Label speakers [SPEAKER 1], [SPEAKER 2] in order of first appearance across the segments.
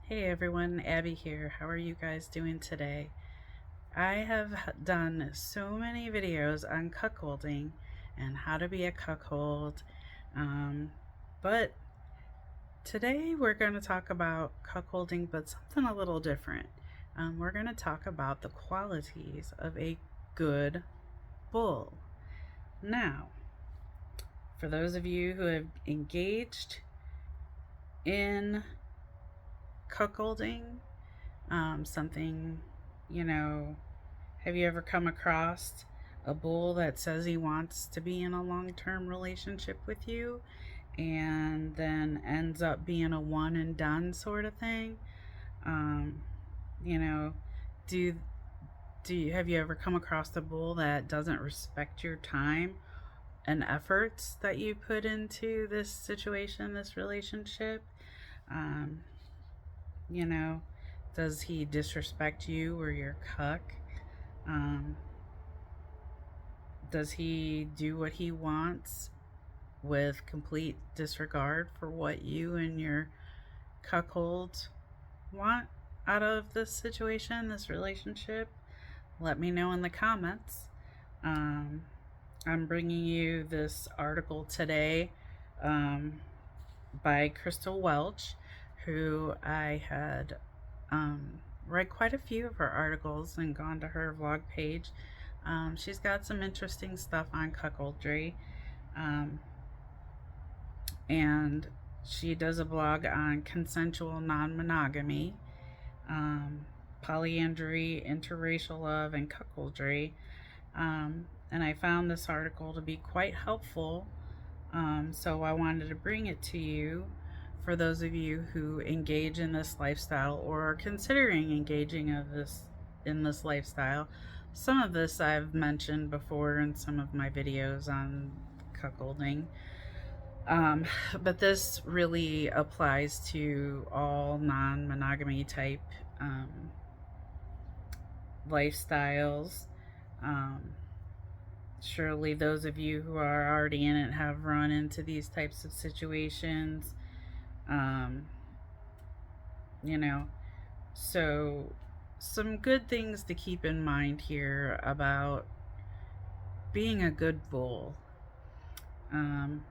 [SPEAKER 1] Hey everyone, Abby here. How are you guys doing today? I have done so many videos on cuckolding and how to be a cuckold, um, but today we're going to talk about cuckolding, but something a little different. We're going to talk about the qualities of a good bull. Now, for those of you who have engaged in cuckolding, something, you know, have you ever come across a bull that says he wants to be in a long-term relationship with you and then ends up being a one and done sort of thing? Um, you know, do have you ever come across a bull that doesn't respect your time and efforts that you put into this situation, this relationship? Um, you know, does he disrespect you or your cuck? Um, does he do what he wants with complete disregard for what you and your cuckold want out of this situation, this relationship? Let me know in the comments. Um, I'm bringing you this article today um, by Crystal Welch, who I had read quite a few of her articles and gone to her vlog page. She's got some interesting stuff on cuckoldry, um, and she does a blog on consensual non-monogamy, um, polyandry, interracial love, and cuckoldry. And I found this article to be quite helpful, so I wanted to bring it to you for those of you who engage in this lifestyle or are considering engaging in this lifestyle. Some of this I've mentioned before in some of my videos on cuckolding, but this really applies to all non-monogamy type um, lifestyles. Um, Surely those of you who are already in it have run into these types of situations. Um, you know, so some good things to keep in mind here about being a good bull.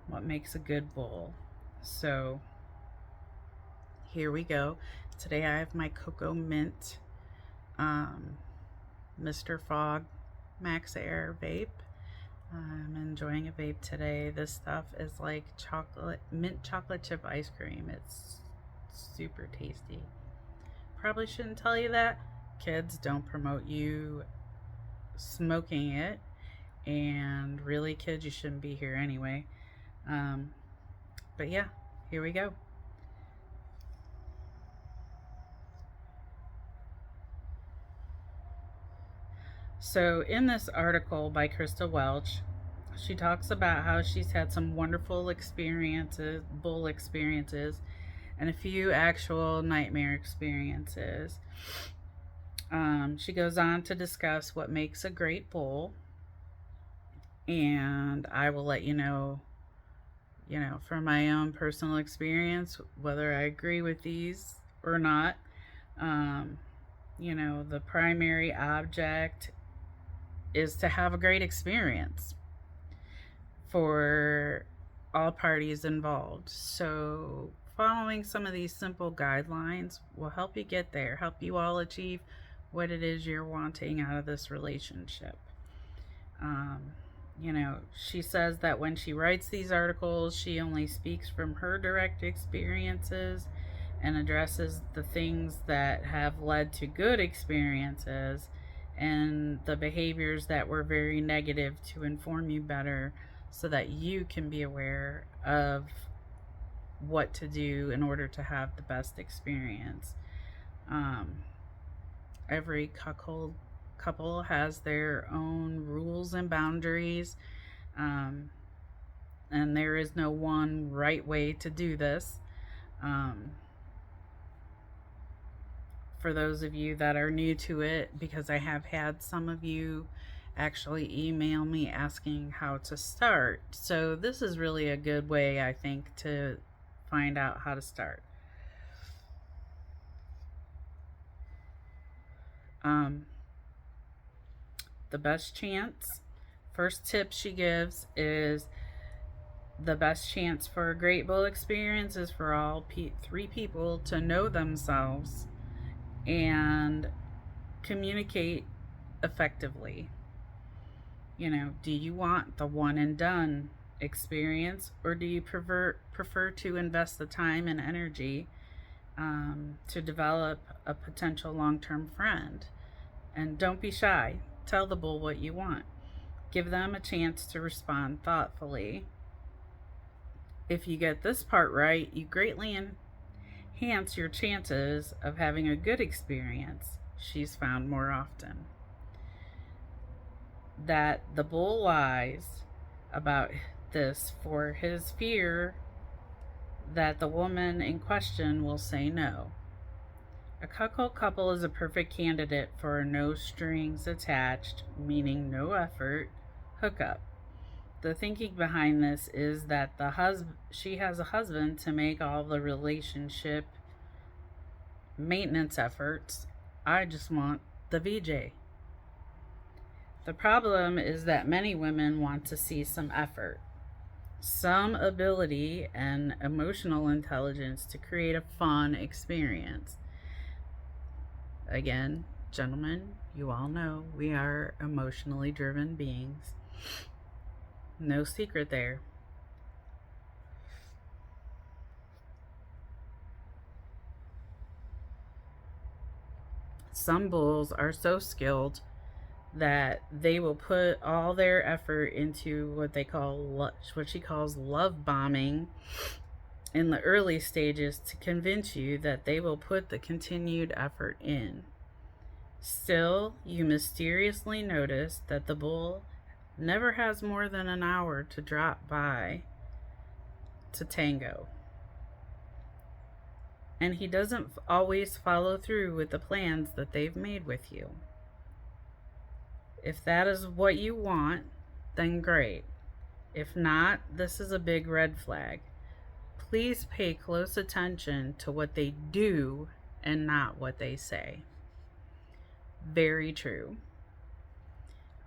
[SPEAKER 1] What makes a good bull? So here we go. Today I have my Cocoa Mint Mr. Fog Max Air vape. I'm enjoying a vape today. This stuff is like mint chocolate chip ice cream. It's super tasty. Probably shouldn't tell you that. Kids, don't promote you smoking it. And really, kids, you shouldn't be here anyway. Um, but yeah, here we go. So, in this article by Crystal Welch, she talks about how she's had some wonderful experiences, bull experiences, and a few actual nightmare experiences. She goes on to discuss what makes a great bull, and I will let you know, from my own personal experience, whether I agree with these or not. Um, the primary object is to have a great experience for all parties involved. So, following some of these simple guidelines will help you get there, help you all achieve what it is you're wanting out of this relationship. She says that when she writes these articles, she only speaks from her direct experiences and addresses the things that have led to good experiences and the behaviors that were very negative to inform you better so that you can be aware of what to do in order to have the best experience. Every couple has their own rules and boundaries, um, and there is no one right way to do this. For those of you that are new to it, because I have had some of you actually email me asking how to start. So this is really a good way, I think, to find out how to start. Um, the best chance, first tip she gives is the best chance for a great bull experience is for all three people to know themselves and communicate effectively. Do you want the one and done experience, or do you prefer to invest the time and energy to develop a potential long-term friend? And don't be shy. Tell the bull what you want. Give them a chance to respond thoughtfully. If you get this part right, you greatly enhance your chances of having a good experience, she's found more often. That the bull lies about this for his fear that the woman in question will say no. A cuckold couple is a perfect candidate for a no strings attached, meaning no effort, hookup. The thinking behind this is that she has a husband to make all the relationship maintenance efforts. I just want the VJ. The problem is that many women want to see some effort, some ability, and emotional intelligence to create a fun experience. Again, gentlemen, you all know we are emotionally driven beings. No secret there. Some bulls are so skilled that they will put all their effort into what she calls love bombing in the early stages to convince you that they will put the continued effort in. Still, you mysteriously notice that the bull never has more than an hour to drop by to tango. And he doesn't always follow through with the plans that they've made with you. If that is what you want, then great. If not, this is a big red flag. Please pay close attention to what they do and not what they say. Very true.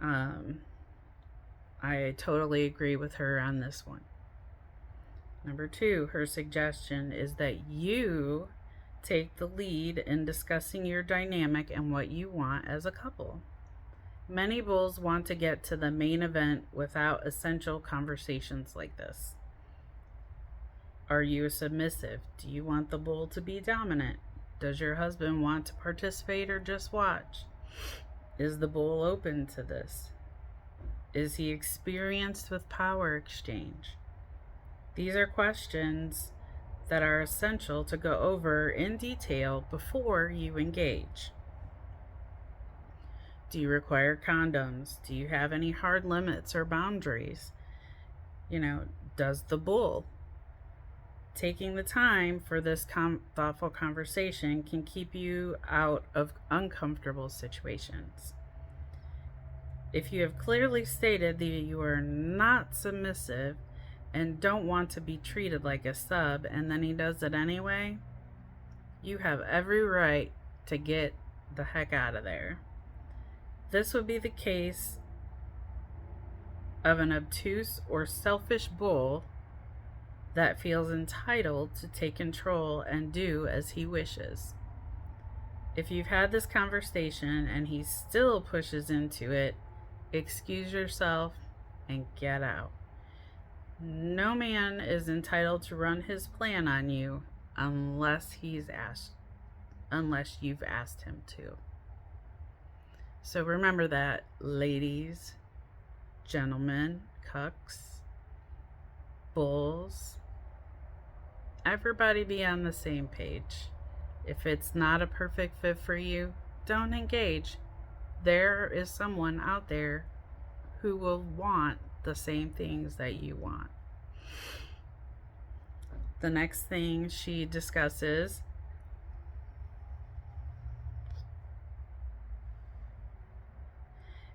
[SPEAKER 1] I totally agree with her on this one. Number 2, her suggestion is that you take the lead in discussing your dynamic and what you want as a couple. Many bulls want to get to the main event without essential conversations like this. Are you submissive? Do you want the bull to be dominant? Does your husband want to participate or just watch? Is the bull open to this? Is he experienced with power exchange? These are questions that are essential to go over in detail before you engage. Do you require condoms? Do you have any hard limits or boundaries? Does the bull? Taking the time for this thoughtful conversation can keep you out of uncomfortable situations. If you have clearly stated that you are not submissive and don't want to be treated like a sub, and then he does it anyway, you have every right to get the heck out of there. This would be the case of an obtuse or selfish bull that feels entitled to take control and do as he wishes. If you've had this conversation and he still pushes into it, excuse yourself and get out. No man is entitled to run his plan on you unless you've asked him to. So remember that, ladies, gentlemen, cucks, bulls, everybody be on the same page. If it's not a perfect fit for you, don't engage. There is someone out there who will want the same things that you want. The next thing she discusses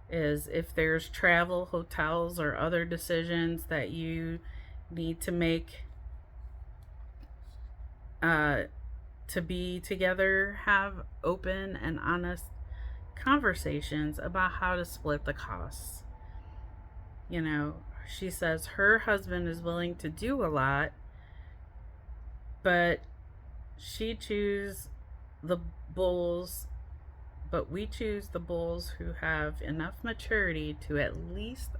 [SPEAKER 1] is if there's travel, hotels, or other decisions that you need to make to be together, have open and honest conversations about how to split the costs. You know, she says her husband is willing to do a lot, but she chooses the bulls, but we choose the bulls who have enough maturity to at least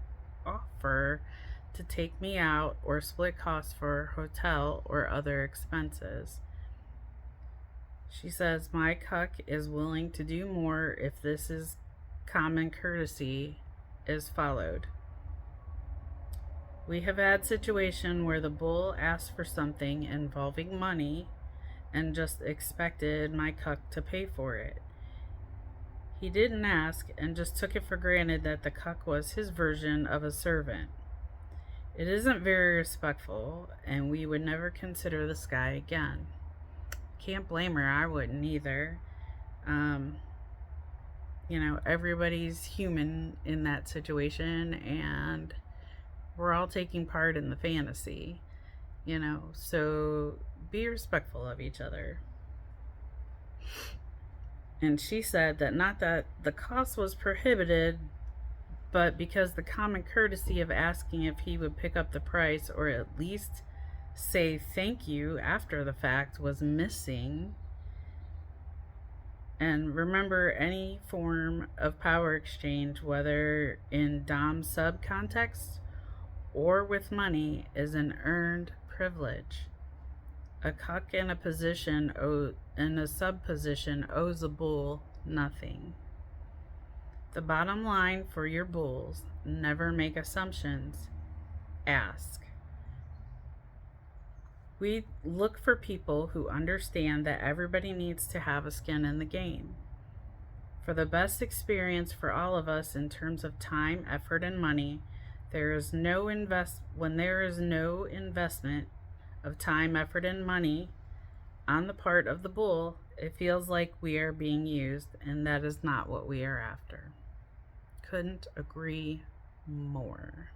[SPEAKER 1] offer to take me out or split costs for hotel or other expenses. She says my cuck is willing to do more if this is common courtesy is followed. We have had situation where the bull asked for something involving money and just expected my cuck to pay for it. He didn't ask and just took it for granted that the cuck was his version of a servant. It isn't very respectful, and we would never consider this guy again. Can't blame her, I wouldn't either. You know, everybody's human in that situation, and we're all taking part in the fantasy, you know, so be respectful of each other. And she said that not that the cost was prohibited, but because the common courtesy of asking if he would pick up the price or at least say thank you after the fact was missing. And remember, any form of power exchange, whether in Dom sub context or with money, is an earned privilege. A cuck in a sub position owes a bull nothing. The bottom line for your bulls: never make assumptions. Ask. We look for people who understand that everybody needs to have a skin in the game. For the best experience for all of us in terms of time, effort, and money, when there is no investment of time, effort, and money on the part of the bull, it feels like we are being used, and that is not what we are after. Couldn't agree more.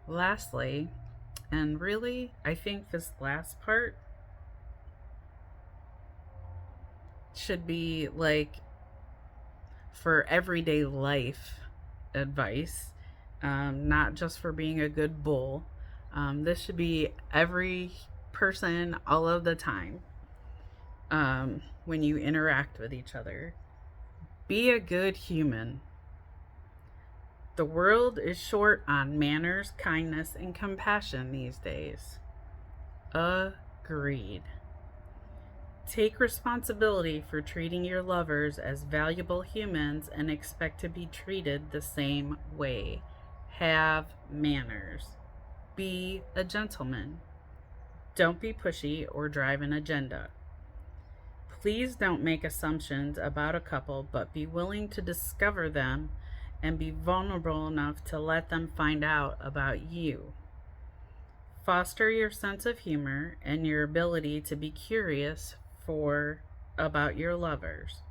[SPEAKER 1] Lastly, and really, I think this last part should be like for everyday life advice, not just for being a good bull. This should be every person all of the time when you interact with each other. Be a good human. The world is short on manners, kindness, and compassion these days. Agreed. Take responsibility for treating your lovers as valuable humans and expect to be treated the same way. Have manners. Be a gentleman. Don't be pushy or drive an agenda. Please don't make assumptions about a couple, but be willing to discover them and be vulnerable enough to let them find out about you. Foster your sense of humor and your ability to be curious about your lovers.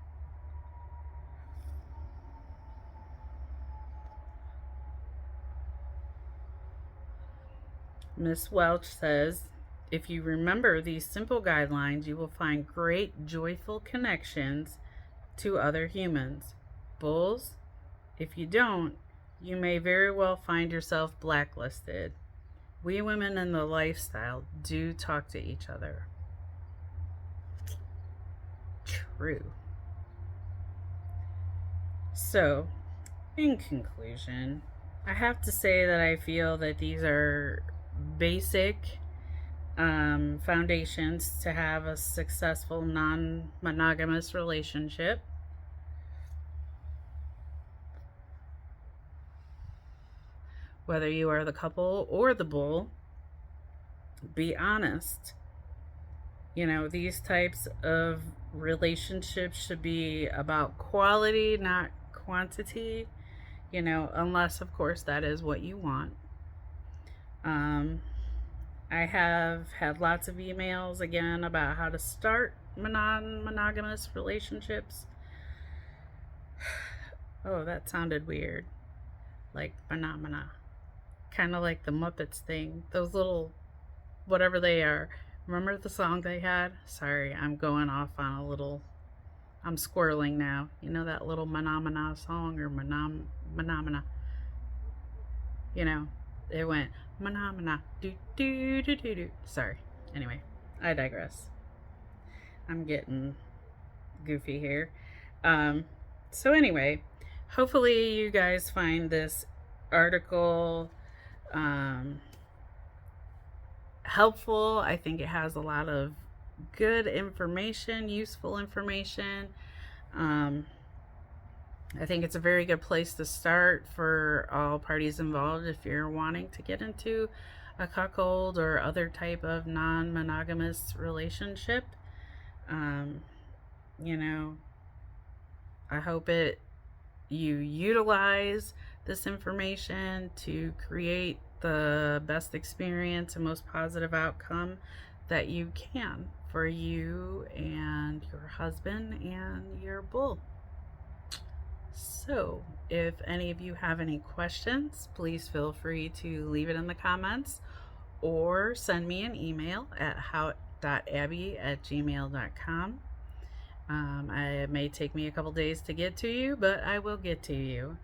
[SPEAKER 1] Miss Welch says, if you remember these simple guidelines, you will find great, joyful connections to other humans. Bulls, if you don't, you may very well find yourself blacklisted. We women in the lifestyle do talk to each other. True. So, in conclusion, I have to say that I feel that these are basic foundations to have a successful non-monogamous relationship. Whether you are the couple or the bull, be honest. You know, these types of relationships should be about quality, not quantity, you know, unless, of course, that is what you want. I have had lots of emails, again, about how to start non-monogamous relationships. Oh, that sounded weird. Like, phenomena. kind of like the Muppets thing. Those little, whatever they are. Remember the song they had? Sorry, I'm going off on a little, I'm squirreling now. You know that little Manamana song, or Manamana? You know, it went Manamana, do do do do do. Sorry. Anyway, I digress. I'm getting goofy here. Um, so anyway, hopefully you guys find this article helpful. I think it has a lot of good information, useful information. I think it's a very good place to start for all parties involved if you're wanting to get into a cuckold or other type of non-monogamous relationship. You know, I hope you utilize this information to create the best experience and most positive outcome that you can for you and your husband and your bull. So, if any of you have any questions, please feel free to leave it in the comments or send me an email at haute.abby@gmail.com. It may take me a couple days to get to you, but I will get to you.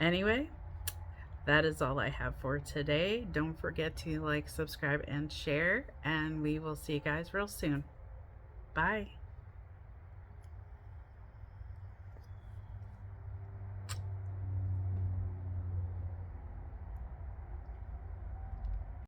[SPEAKER 1] Anyway, that is all I have for today. Don't forget to like, subscribe, and share, and we will see you guys real soon. Bye.